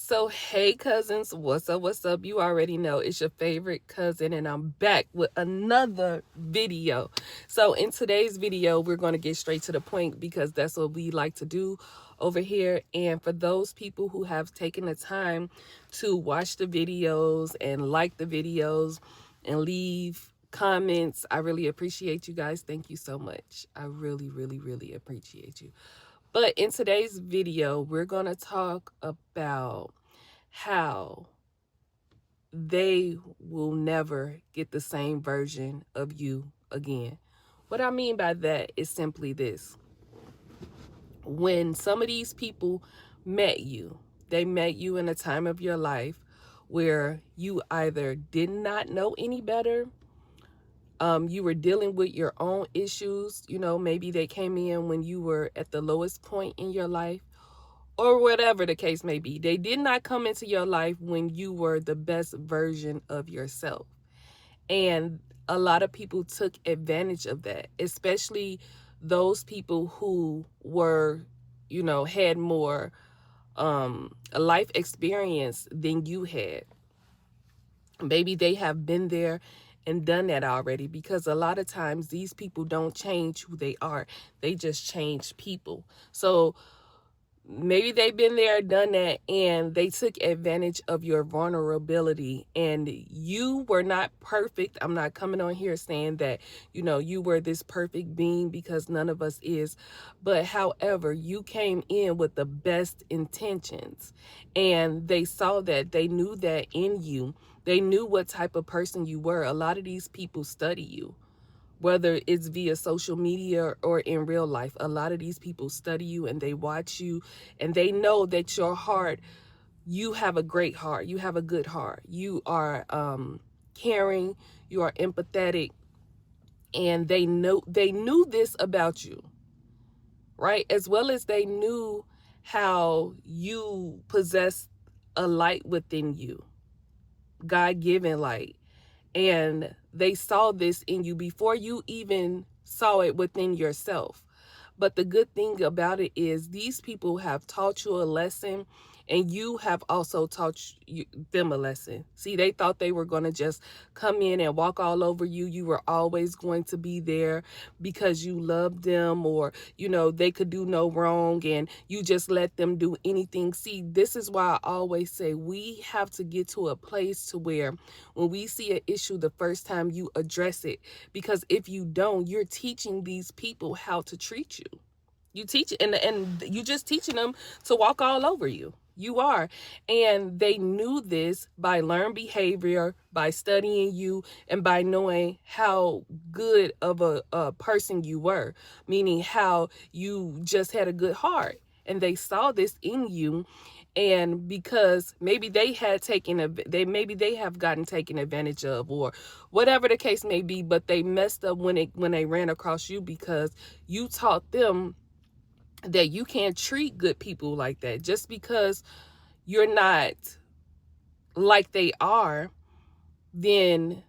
So, hey cousins, what's up? What's up? You already know it's your favorite cousin, and I'm back with another video. So, in today's video, we're going to get straight to the point because that's what we like to do over here. And for those people who have taken the time to watch the videos and like the videos and leave comments, I really appreciate you guys. Thank you so much. I really appreciate you. But in today's video, we're going to talk about how they will never get the same version of you again. What I mean by that is simply this. When some of these people met you, they met you in a time of your life where you either did not know any better, you were dealing with your own issues, maybe they came in when you were at the lowest point in your life, or whatever the case may be. They did not come into your life when you were the best version of yourself. And a lot of people took advantage of that, especially those people who were, had more life experience than you had. Maybe they have been there and done that already, because a lot of times these people don't change who they are. They just change people. So maybe they've been there, done that, and they took advantage of your vulnerability. And you were not perfect. I'm not coming on here saying that, you were this perfect being, because none of us is. But however, you came in with the best intentions, and they saw that, they knew that in you. They knew what type of person you were. A lot of these people study you, whether it's via social media or in real life. A lot of these people study you and they watch you, and they know that your heart, you have a great heart. You have a good heart. You are caring. You are empathetic. And they knew this about you, right? As well as they knew how you possess a light within you, God-given light. And they saw this in you before you even saw it within yourself. But the good thing about it is these people have taught you a lesson, and you have also taught them a lesson. See, they thought they were going to just come in and walk all over you. You were always going to be there because you loved them, or, they could do no wrong and you just let them do anything. See, this is why I always say we have to get to a place to where when we see an issue, the first time you address it, because if you don't, you're teaching these people how to treat you. You teach, and you just teaching them to walk all over you. You are. And they knew this by learned behavior, by studying you, and by knowing how good of a person you were, meaning how you just had a good heart. And they saw this in you. And because maybe they have gotten taken advantage of, or whatever the case may be, but they messed up when they ran across you, because you taught them that you can't treat good people like that. Just because you're not like they are, then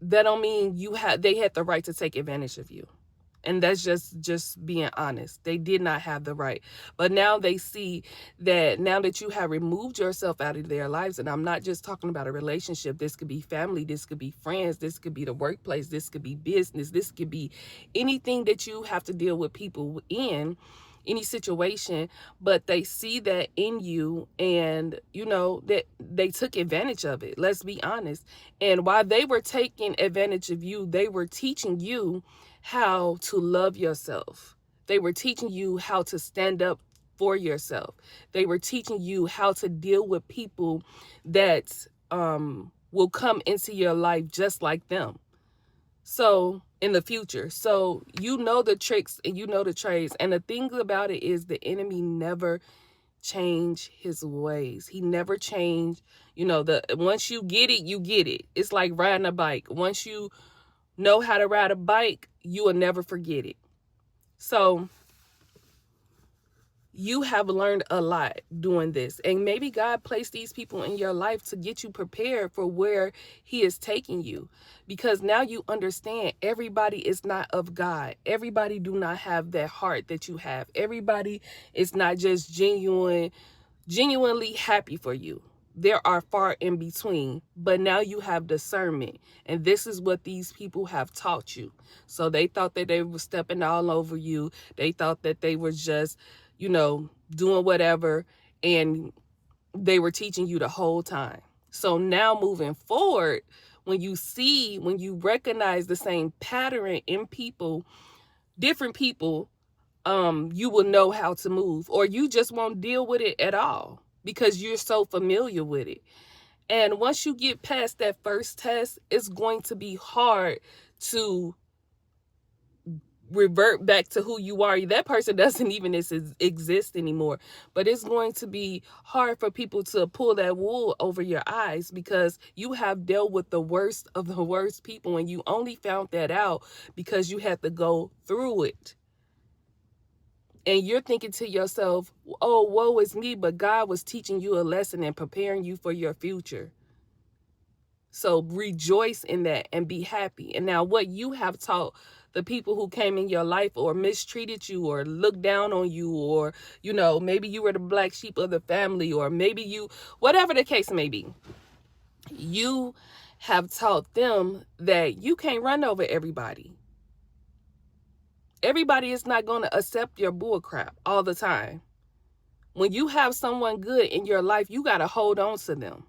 that don't mean they had the right to take advantage of you. And that's just being honest. They did not have the right. But now they see that, now that you have removed yourself out of their lives, and I'm not just talking about a relationship. This could be family. This could be friends. This could be the workplace. This could be business. This could be anything that you have to deal with people in, any situation. But they see that in you, and that they took advantage of it. Let's be honest. And while they were taking advantage of you, they were teaching you how to love yourself. They were teaching you how to stand up for yourself. They were teaching you how to deal with people that will come into your life just like them. So in the future, so you know the tricks and you know the trades. And the thing about it is, the enemy never change his ways. He never changed. Once you get it, you get it. It's like riding a bike. Once you know how to ride a bike, you will never forget it. So you have learned a lot doing this. And maybe God placed these people in your life to get you prepared for where he is taking you. Because now you understand everybody is not of God. Everybody do not have that heart that you have. Everybody is not just genuine genuinely happy for you. There are far in between, but now you have discernment. And this is what these people have taught you. So they thought that they were stepping all over you. They thought that they were just, doing whatever. And they were teaching you the whole time. So now moving forward, when you recognize the same pattern in people, different people, you will know how to move, or you just won't deal with it at all because you're so familiar with it. And once you get past that first test, it's going to be hard to revert back to who you are. That person doesn't even exist anymore. But it's going to be hard for people to pull that wool over your eyes because you have dealt with the worst of the worst people, and you only found that out because you had to go through it. And you're thinking to yourself, oh, woe is me, but God was teaching you a lesson and preparing you for your future. So rejoice in that and be happy. And now what you have taught the people who came in your life or mistreated you or looked down on you, or, maybe you were the black sheep of the family, or maybe you, whatever the case may be, you have taught them that you can't run over everybody. Everybody is not going to accept your bull crap all the time. When you have someone good in your life, you got to hold on to them.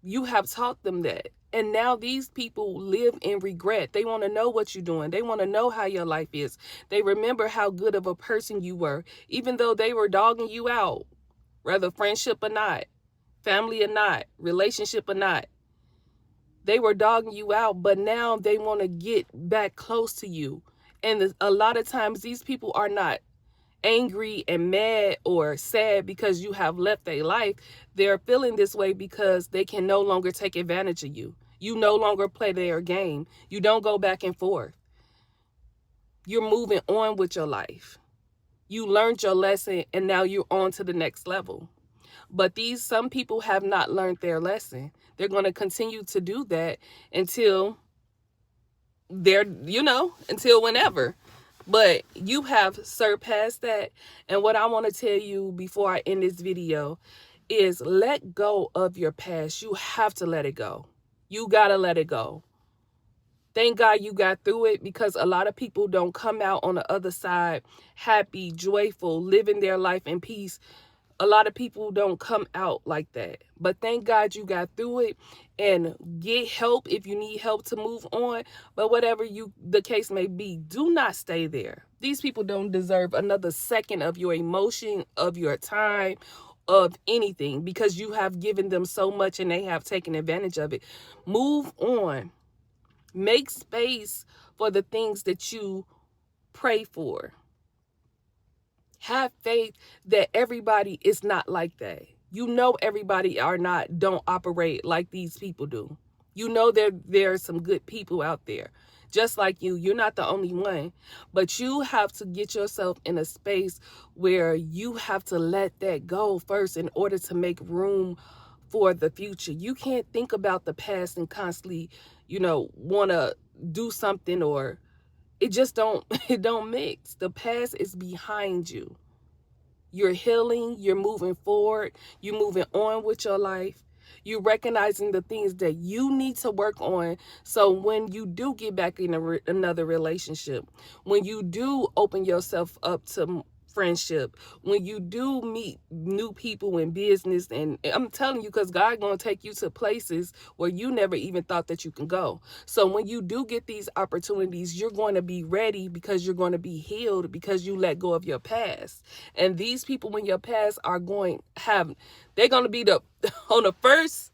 You have taught them that. And now these people live in regret. They want to know what you're doing. They want to know how your life is. They remember how good of a person you were, even though they were dogging you out, whether friendship or not, family or not, relationship or not. They were dogging you out, but now they want to get back close to you. And a lot of times these people are not angry and mad or sad because you have left their life. They're feeling this way because they can no longer take advantage of you. You no longer play their game. You don't go back and forth. You're moving on with your life. You learned your lesson and now you're on to the next level. But some people have not learned their lesson. They're going to continue to do that until until whenever. But you have surpassed that. And what I want to tell you before I end this video is let go of your past. You have to let it go. You got to let it go. Thank God you got through it, because a lot of people don't come out on the other side happy, joyful, living their life in peace. A lot of people don't come out like that. But thank God you got through it, and get help if you need help to move on. But whatever the case may be, do not stay there. These people don't deserve another second of your emotion, of your time, of anything, because you have given them so much and they have taken advantage of it. Move on. Make space for the things that you pray for. Have faith that everybody is not like that. Everybody don't operate like these people do. There are some good people out there. Just like you. You're not the only one. But you have to get yourself in a space where you have to let that go first in order to make room for the future. You can't think about the past and constantly, want to do something, or it don't mix. The past is behind you. You're healing, you're moving forward, you're moving on with your life. You're recognizing the things that you need to work on. So when you do get back in another relationship, when you do open yourself up to friendship, when you do meet new people in business, and I'm telling you, because God going to take you to places where you never even thought that you can go. So when you do get these opportunities, you're going to be ready, because you're going to be healed, because you let go of your past. And these people in your past they're going to be on the first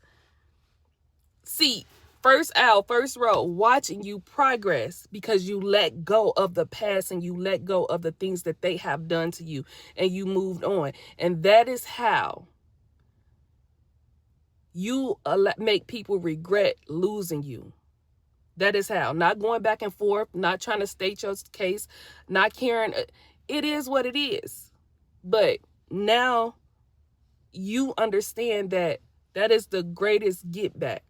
seat, first aisle, first row, watching you progress, because you let go of the past and you let go of the things that they have done to you, and you moved on. And that is how you make people regret losing you. That is how. Not going back and forth, not trying to state your case, not caring. It is what it is. But now you understand that is the greatest get back.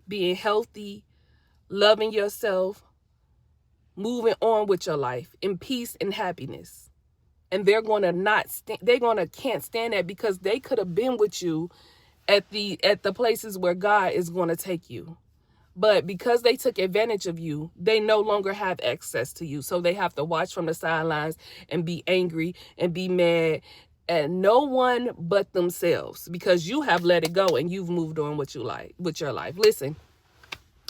Being healthy, loving yourself, moving on with your life in peace and happiness. And they're going to can't stand that, because they could have been with you at the places where God is going to take you. But because they took advantage of you, they no longer have access to you. So they have to watch from the sidelines and be angry and be mad at no one but themselves, because you have let it go and you've moved on with your life. Listen,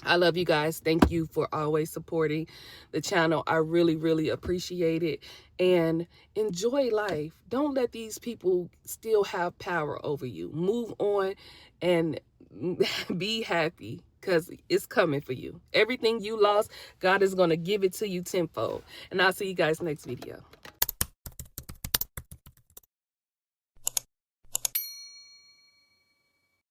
I love you guys. Thank you for always supporting the channel. I really, really appreciate it. And enjoy life. Don't let these people still have power over you. Move on and be happy, because it's coming for you. Everything you lost, God is going to give it to you tenfold. And I'll see you guys next video.